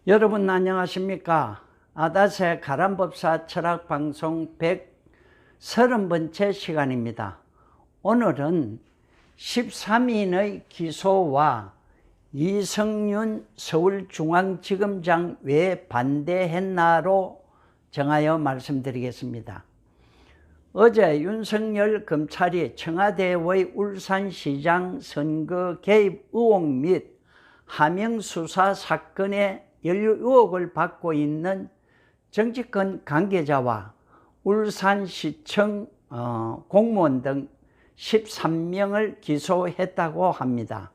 여러분 안녕하십니까? 아다세 가람법사 철학방송 130번째 시간입니다. 오늘은 13인의 기소와 이성윤 서울중앙지검장 왜 반대했나로 정하여 말씀드리겠습니다. 어제 윤석열 검찰이 청와대의 울산시장 선거 개입 의혹 및 하명수사 사건에 연루 의혹을 받고 있는 정치권 관계자와 울산시청 공무원 등 13명을 기소했다고 합니다.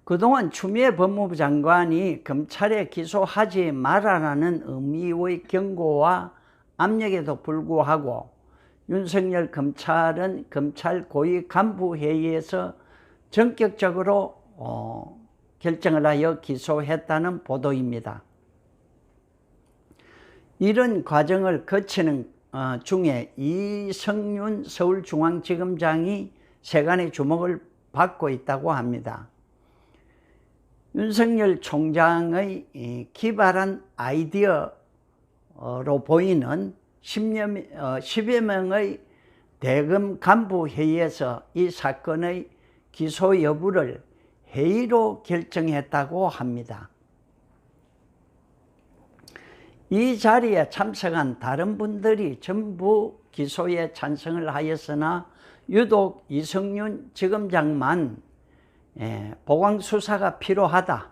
그동안 추미애 법무부 장관이 검찰에 기소하지 말아라는 의미의 경고와 압력에도 불구하고 윤석열 검찰은 검찰 고위 간부회의에서 전격적으로 결정을 하여 기소했다는 보도입니다. 이런 과정을 거치는 중에 이성윤 서울중앙지검장이 세간의 주목을 받고 있다고 합니다. 윤석열 총장의 기발한 아이디어로 보이는 10여 명의 대검 간부 회의에서 이 사건의 기소 여부를 회의로 결정했다고 합니다. 이 자리에 참석한 다른 분들이 전부 기소에 찬성을 하였으나 유독 이성윤 지검장만 보강수사가 필요하다,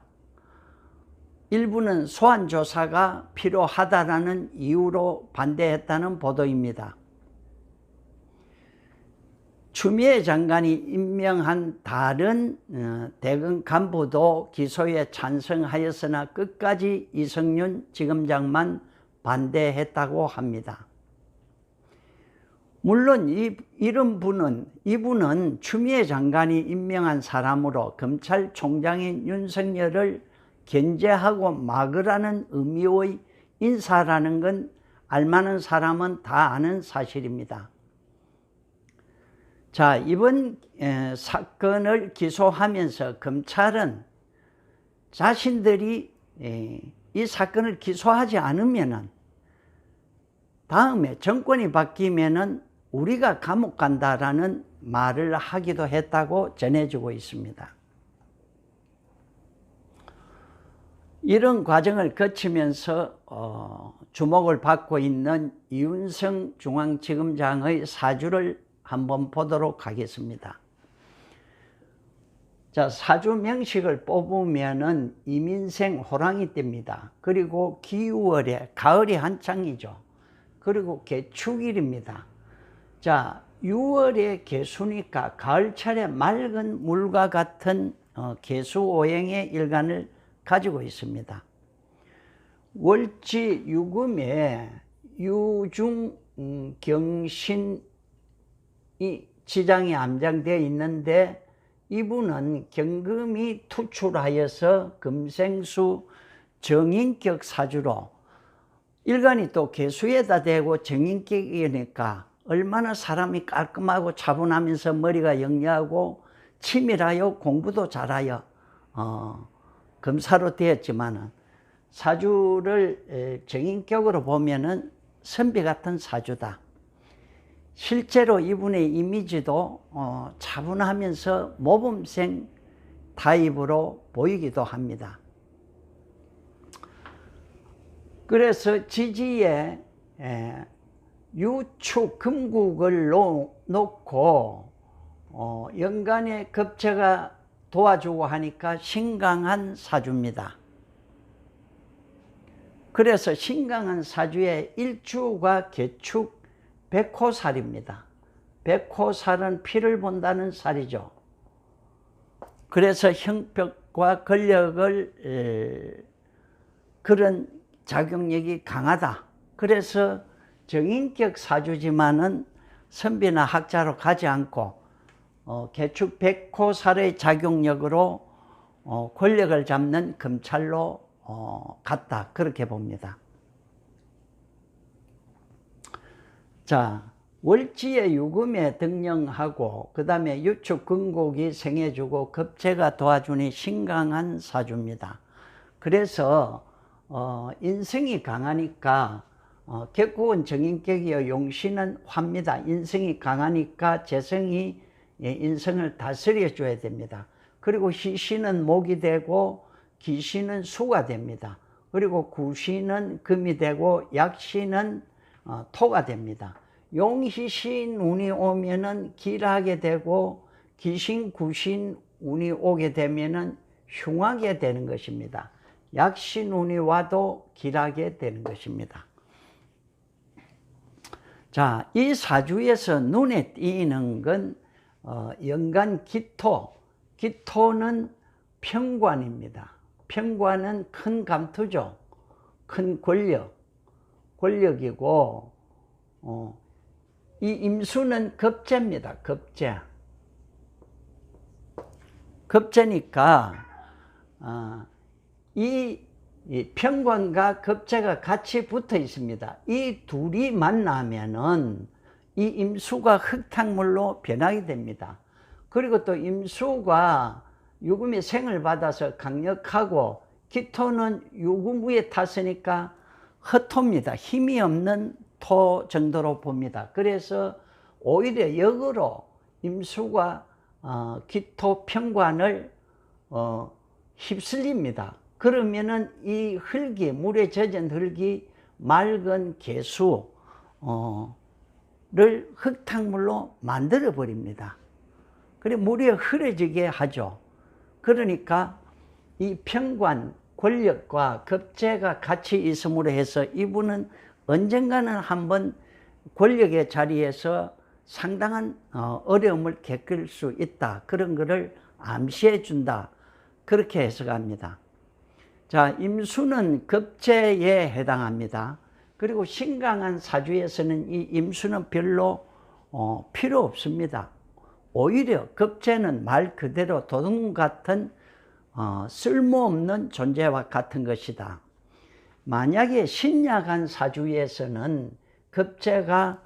일부는 소환조사가 필요하다라는 이유로 반대했다는 보도입니다. 추미애 장관이 임명한 다른 대검 간부도 기소에 찬성하였으나 끝까지 이성윤 지검장만 반대했다고 합니다. 물론 이분은 추미애 장관이 임명한 사람으로 검찰총장인 윤석열을 견제하고 막으라는 의미의 인사라는 건 알만한 사람은 다 아는 사실입니다. 자, 이번 사건을 기소하면서 검찰은 자신들이 이 사건을 기소하지 않으면은 다음에 정권이 바뀌면은 우리가 감옥 간다라는 말을 하기도 했다고 전해지고 있습니다. 이런 과정을 거치면서 주목을 받고 있는 이윤성 중앙지검장의 사주를 한번 보도록 하겠습니다. 자, 사주 명식을 뽑으면은 이민생 호랑이 띠입니다. 그리고 기월에 가을이 한창이죠. 그리고 개축일입니다. 자, 6월에 개수니까 가을철에 맑은 물과 같은 개수오행의 일간을 가지고 있습니다. 월지 유금에 유중 경신 이 지장이 암장되어 있는데 이분은 경금이 투출하여서 금생수 정인격 사주로 일간이 또 개수에다 대고 정인격이니까 얼마나 사람이 깔끔하고 차분하면서 머리가 영리하고 치밀하여 공부도 잘하여 검사로 되었지만은 사주를 정인격으로 보면은 선비 같은 사주다. 실제로 이분의 이미지도 차분하면서 모범생 타입으로 보이기도 합니다. 그래서 지지에 유축 금국을 놓고 연간의 급제가 도와주고 하니까 신강한 사주입니다. 그래서 신강한 사주에 일주가 개축 백호살입니다. 백호살은 피를 본다는 살이죠. 그래서 형벽과 권력을 그런 작용력이 강하다. 그래서 정인격 사주지만은 선비나 학자로 가지 않고 개축 백호살의 작용력으로 권력을 잡는 검찰로 갔다. 그렇게 봅니다. 자, 월지의 유금에 등령하고 그 다음에 유축 근곡이 생해주고 급제가 도와주니 신강한 사주입니다. 그래서 인성이 강하니까 객국은 정인격이요 용신은 화입니다. 인성이 강하니까 재성이 인성을 다스려 줘야 됩니다. 그리고 희신은 목이 되고 기신은 수가 됩니다. 그리고 구신은 금이 되고 약신은 토가 됩니다. 용희신 운이 오면은 길하게 되고 기신 구신 운이 오게 되면은 흉하게 되는 것입니다. 약신 운이 와도 길하게 되는 것입니다. 자, 이 사주에서 눈에 띄는 건 연간 기토. 기토는 평관입니다. 평관은 큰 감투죠. 큰 권력이고 이 임수는 겁재입니다. 겁재니까 이 평관과 겁재가 같이 붙어 있습니다. 이 둘이 만나면은 이 임수가 흙탕물로 변하게 됩니다. 그리고 또 임수가 유금의 생을 받아서 강력하고 기토는 유금 위에 탔으니까 헛토입니다. 힘이 없는 토 정도로 봅니다. 그래서 오히려 역으로 임수가 기토 평관을 휩쓸립니다. 그러면은 이 흙이, 물에 젖은 흙이 맑은 개수를 흙탕물로 만들어 버립니다. 그래 물이 흐려지게 하죠. 그러니까 이 평관, 권력과 겁재가 같이 있음으로 해서 이분은 언젠가는 한번 권력의 자리에서 상당한 어려움을 겪을 수 있다. 그런 것을 암시해 준다. 그렇게 해석합니다. 자, 임수는 겁재에 해당합니다. 그리고 신강한 사주에서는 이 임수는 별로 필요 없습니다. 오히려 겁재는 말 그대로 도둑 같은 쓸모없는 존재와 같은 것이다. 만약에 신약한 사주에서는 겁재가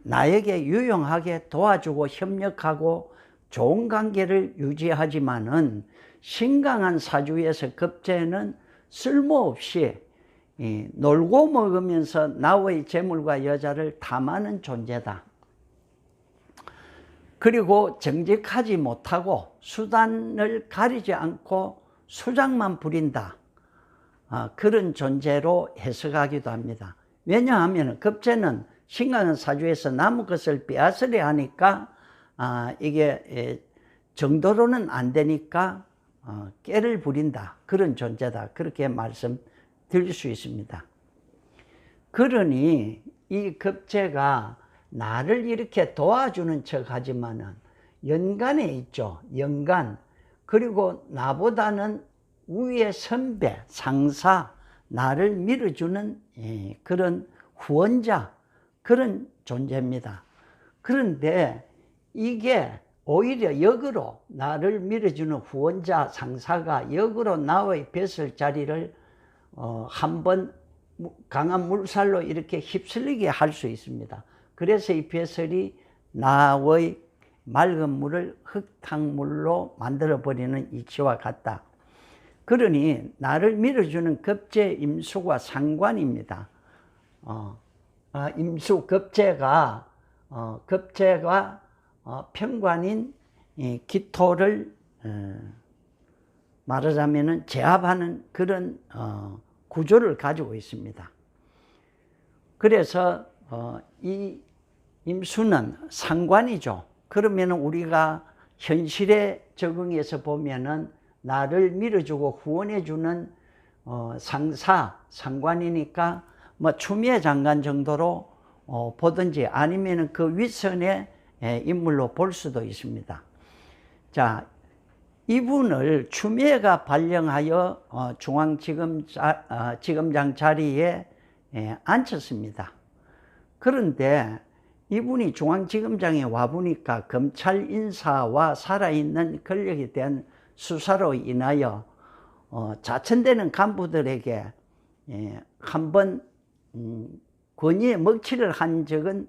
나에게 유용하게 도와주고 협력하고 좋은 관계를 유지하지만은 신강한 사주에서 겁재는 쓸모없이 놀고 먹으면서 나의 재물과 여자를 탐하는 존재다. 그리고 정직하지 못하고 수단을 가리지 않고 수작만 부린다. 그런 존재로 해석하기도 합니다. 왜냐하면 겁재는 신강한 사주에서 남의 것을 빼앗으려 하니까 이게 정도로는 안 되니까 깨를 부린다. 그런 존재다. 그렇게 말씀드릴 수 있습니다. 그러니 이 겁재가 나를 이렇게 도와주는 척 하지만은 연간에 있죠. 연간. 그리고 나보다는 위의 선배, 상사, 나를 밀어주는 그런 후원자, 그런 존재입니다. 그런데 이게 오히려 역으로 나를 밀어주는 후원자, 상사가 역으로 나의 뱃을 자리를 한번 강한 물살로 이렇게 휩쓸리게 할 수 있습니다. 그래서 이 뱃설이 나의 맑은 물을 흙탕물로 만들어버리는 이치와 같다. 그러니 나를 밀어주는 겁재 임수가 상관입니다. 임수 겁재가 평관인 기토를 말하자면은 제압하는 그런 구조를 가지고 있습니다. 그래서 이 임수는 상관이죠. 그러면 우리가 현실에 적응해서 보면은 나를 밀어주고 후원해주는 상사, 상관이니까 뭐 추미애 장관 정도로 보든지 아니면 그 윗선의 인물로 볼 수도 있습니다. 자, 이분을 추미애가 발령하여 중앙지검장 자리에 앉혔습니다. 그런데 이분이 중앙지검장에 와보니까 검찰 인사와 살아있는 권력에 대한 수사로 인하여 자천되는 간부들에게 한번 권위에 먹칠을 한 적은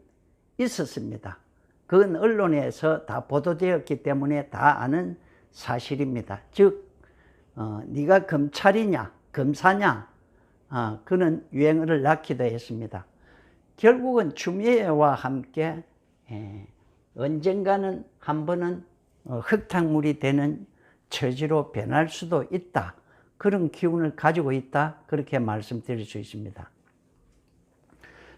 있었습니다. 그건 언론에서 다 보도되었기 때문에 다 아는 사실입니다. 즉 네가 검찰이냐 검사냐 그런 유행어를 낳기도 했습니다. 결국은 추미애와 함께 언젠가는 한 번은 흙탕물이 되는 처지로 변할 수도 있다. 그런 기운을 가지고 있다. 그렇게 말씀드릴 수 있습니다.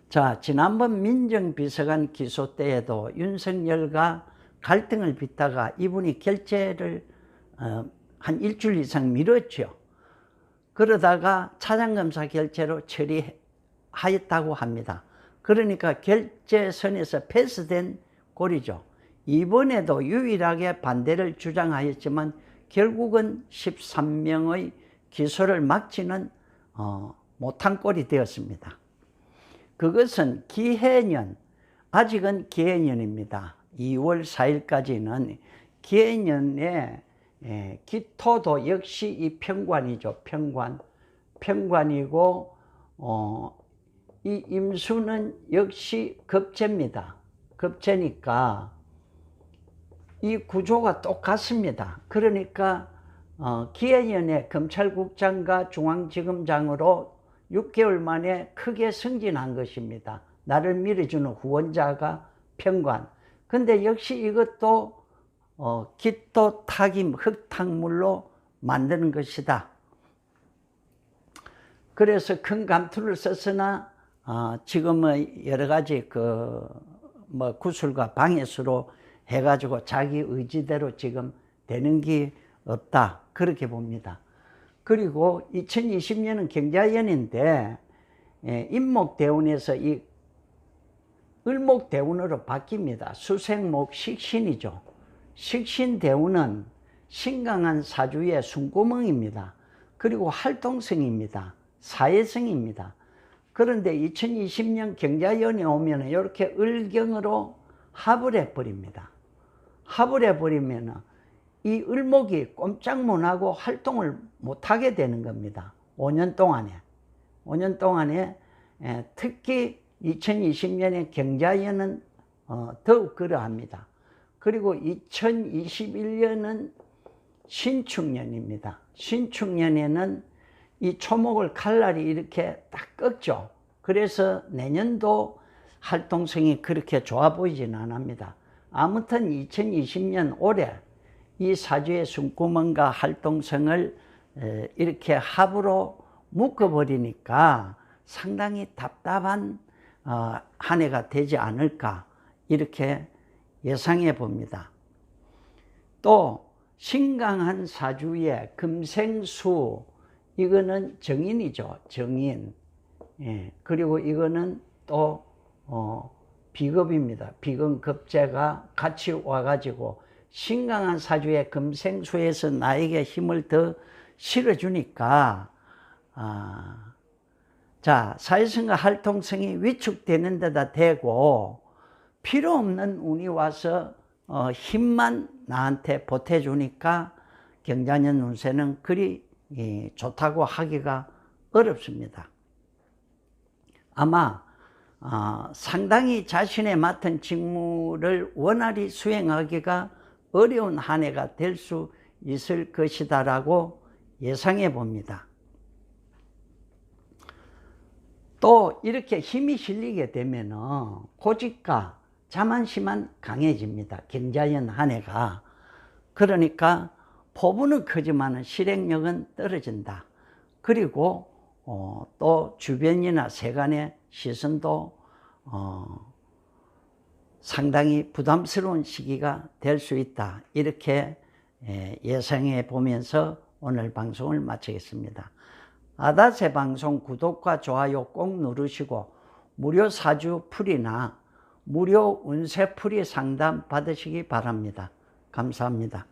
자, 지난번 민정비서관 기소 때에도 윤석열과 갈등을 빚다가 이분이 결재를 한 일주일 이상 미뤘죠. 그러다가 차장검사 결재로 처리하였다고 합니다. 그러니까 결재선에서 패스된 꼴이죠. 이번에도 유일하게 반대를 주장하였지만 결국은 13명의 기소를 막지는 못한 꼴이 되었습니다. 그것은 기해년, 아직은 기해년입니다. 2월 4일까지는 기해년에 기토도 역시 이 평관이죠. 평관이고 이 임수는 역시 급제입니다. 급제니까 이 구조가 똑같습니다. 그러니까 기해년에 검찰국장과 중앙지검장으로 6개월 만에 크게 승진한 것입니다. 나를 밀어주는 후원자가 평관. 근데 역시 이것도 기토 타김 흙탕물로 만드는 것이다. 그래서 큰 감투를 썼으나 지금의 여러 가지 구술과 방해수로 해가지고 자기 의지대로 지금 되는 게 없다. 그렇게 봅니다. 그리고 2020년은 경자연인데 임목대운에서 이 을목대운으로 바뀝니다. 수생목 식신이죠. 식신대운은 신강한 사주의 숨구멍입니다. 그리고 활동성입니다. 사회성입니다. 그런데 2020년 경자연이 오면 이렇게 을경으로 합을 해버립니다. 합을 해버리면 이 을목이 꼼짝 못하고 활동을 못하게 되는 겁니다. 5년 동안에. 5년 동안에 특히 2020년에 경자연은 더욱 그러합니다. 그리고 2021년은 신축년입니다. 신축년에는 이 초목을 칼날이 이렇게 딱 꺾죠. 그래서 내년도 활동성이 그렇게 좋아 보이지는 않습니다. 아무튼 2020년 올해 이 사주의 숨구멍과 활동성을 이렇게 합으로 묶어버리니까 상당히 답답한 한 해가 되지 않을까 이렇게 예상해 봅니다. 또 신강한 사주의 금생수 이거는 정인이죠. 정인. 그리고 이거는 또 비겁입니다. 비근급제가 같이 와가지고 신강한 사주의 금생수에서 나에게 힘을 더 실어주니까 자, 사회성과 활동성이 위축되는 데다 대고 필요 없는 운이 와서 힘만 나한테 보태주니까 경자년 운세는 그리 좋다고 하기가 어렵습니다. 아마 상당히 자신의 맡은 직무를 원활히 수행하기가 어려운 한 해가 될 수 있을 것이다라고 예상해 봅니다. 또 이렇게 힘이 실리게 되면 고집과 자만심만 강해집니다. 경자연 한 해가. 그러니까 포부는 크지만 실행력은 떨어진다. 그리고 또 주변이나 세간의 시선도 상당히 부담스러운 시기가 될 수 있다. 이렇게 예상해 보면서 오늘 방송을 마치겠습니다. 아다세 방송 구독과 좋아요 꼭 누르시고 무료 사주 풀이나 무료 운세 풀이 상담 받으시기 바랍니다. 감사합니다.